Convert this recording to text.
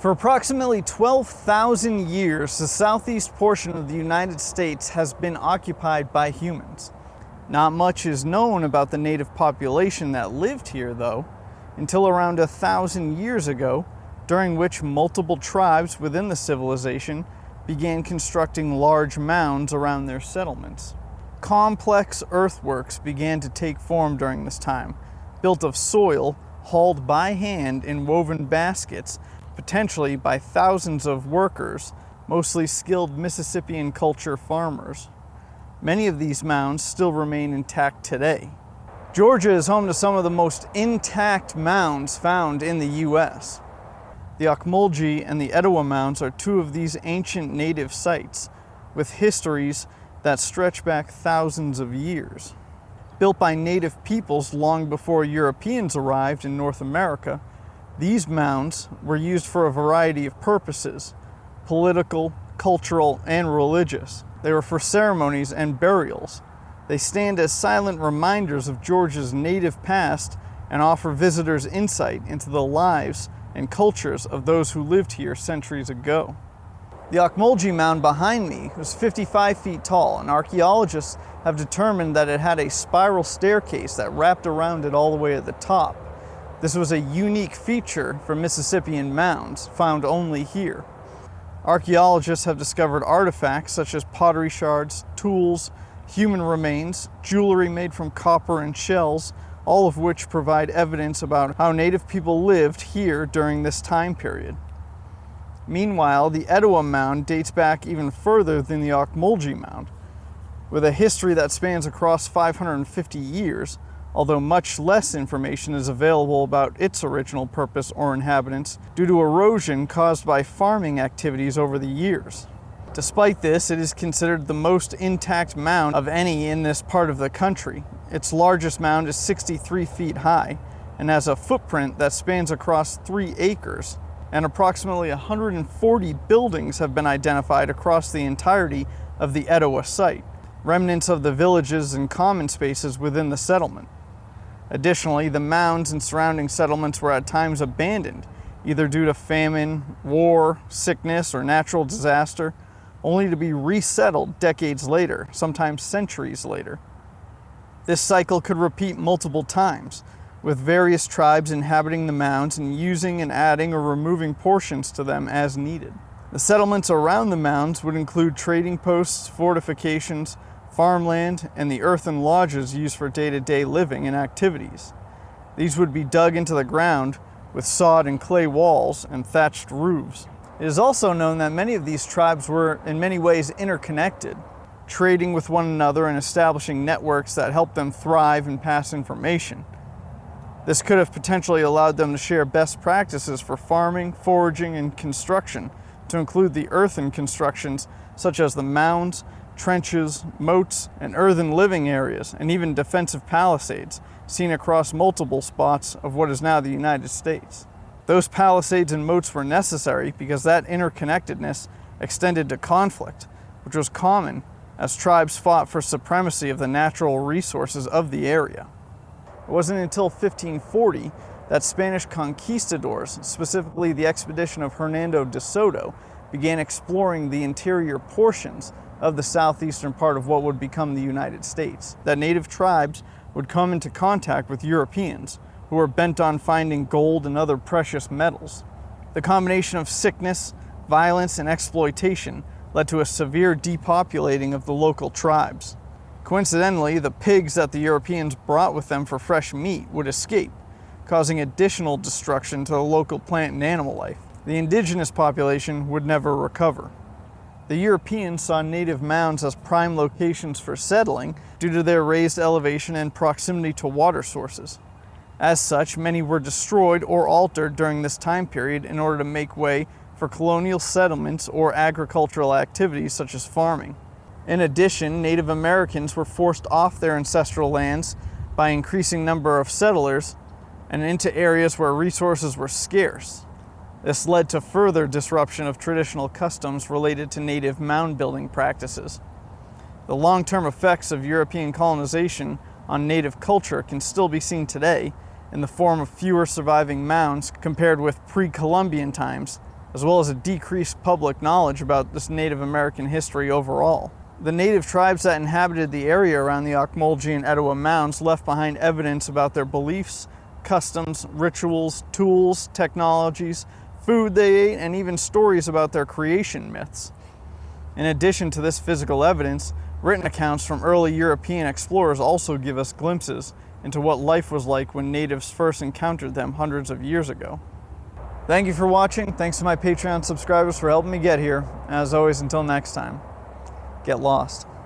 For approximately 12,000 years, the southeast portion of the United States has been occupied by humans. Not much is known about the native population that lived here, though, until around 1,000 years ago, during which multiple tribes within the civilization began constructing large mounds around their settlements. Complex earthworks began to take form during this time, built of soil hauled by hand in woven baskets, potentially by thousands of workers, mostly skilled Mississippian culture farmers. Many of these mounds still remain intact today. Georgia is home to some of the most intact mounds found in the U.S. The Ocmulgee and the Etowah Mounds are two of these ancient native sites, with histories that stretch back thousands of years. Built by native peoples long before Europeans arrived in North America, these mounds were used for a variety of purposes: political, cultural, and religious. They were for ceremonies and burials. They stand as silent reminders of Georgia's native past and offer visitors insight into the lives and cultures of those who lived here centuries ago. The Ocmulgee Mound behind me was 55 feet tall, and archaeologists have determined that it had a spiral staircase that wrapped around it all the way at the top. This was a unique feature for Mississippian mounds, found only here. Archaeologists have discovered artifacts such as pottery shards, tools, human remains, jewelry made from copper and shells, all of which provide evidence about how native people lived here during this time period. Meanwhile, the Etowah Mound dates back even further than the Ocmulgee Mound, with a history that spans across 550 years, although much less information is available about its original purpose or inhabitants due to erosion caused by farming activities over the years. Despite this, it is considered the most intact mound of any in this part of the country. Its largest mound is 63 feet high and has a footprint that spans across 3 acres, and approximately 140 buildings have been identified across the entirety of the Etowah site, remnants of the villages and common spaces within the settlement. Additionally, the mounds and surrounding settlements were at times abandoned, either due to famine, war, sickness, or natural disaster, only to be resettled decades later, sometimes centuries later. This cycle could repeat multiple times, with various tribes inhabiting the mounds and using and adding or removing portions to them as needed. The settlements around the mounds would include trading posts, fortifications, farmland, and the earthen lodges used for day-to-day living and activities. These would be dug into the ground with sod and clay walls and thatched roofs. It is also known that many of these tribes were in many ways interconnected, trading with one another and establishing networks that helped them thrive and pass information. This could have potentially allowed them to share best practices for farming, foraging, and construction, to include the earthen constructions such as the mounds, trenches, moats, and earthen living areas, and even defensive palisades seen across multiple spots of what is now the United States. Those palisades and moats were necessary because that interconnectedness extended to conflict, which was common as tribes fought for supremacy of the natural resources of the area. It wasn't until 1540 that Spanish conquistadors, specifically the expedition of Hernando de Soto, began exploring the interior portions of the southeastern part of what would become the United States. That native tribes would come into contact with Europeans, who were bent on finding gold and other precious metals. The combination of sickness, violence, and exploitation led to a severe depopulating of the local tribes. Coincidentally, the pigs that the Europeans brought with them for fresh meat would escape, causing additional destruction to the local plant and animal life. The indigenous population would never recover. The Europeans saw native mounds as prime locations for settling due to their raised elevation and proximity to water sources. As such, many were destroyed or altered during this time period in order to make way for colonial settlements or agricultural activities such as farming. In addition, Native Americans were forced off their ancestral lands by an increasing number of settlers and into areas where resources were scarce. This led to further disruption of traditional customs related to native mound building practices. The long-term effects of European colonization on native culture can still be seen today in the form of fewer surviving mounds compared with pre-Columbian times as well as a decreased public knowledge about this Native American history overall. The native tribes that inhabited the area around the Ocmulgee and Etowah Mounds left behind evidence about their beliefs, customs, rituals, tools, technologies, food they ate, and even stories about their creation myths. In addition to this physical evidence, written accounts from early European explorers also give us glimpses into what life was like when natives first encountered them hundreds of years ago. Thank you for watching. Thanks to my Patreon subscribers for helping me get here. As always, until next time, get lost.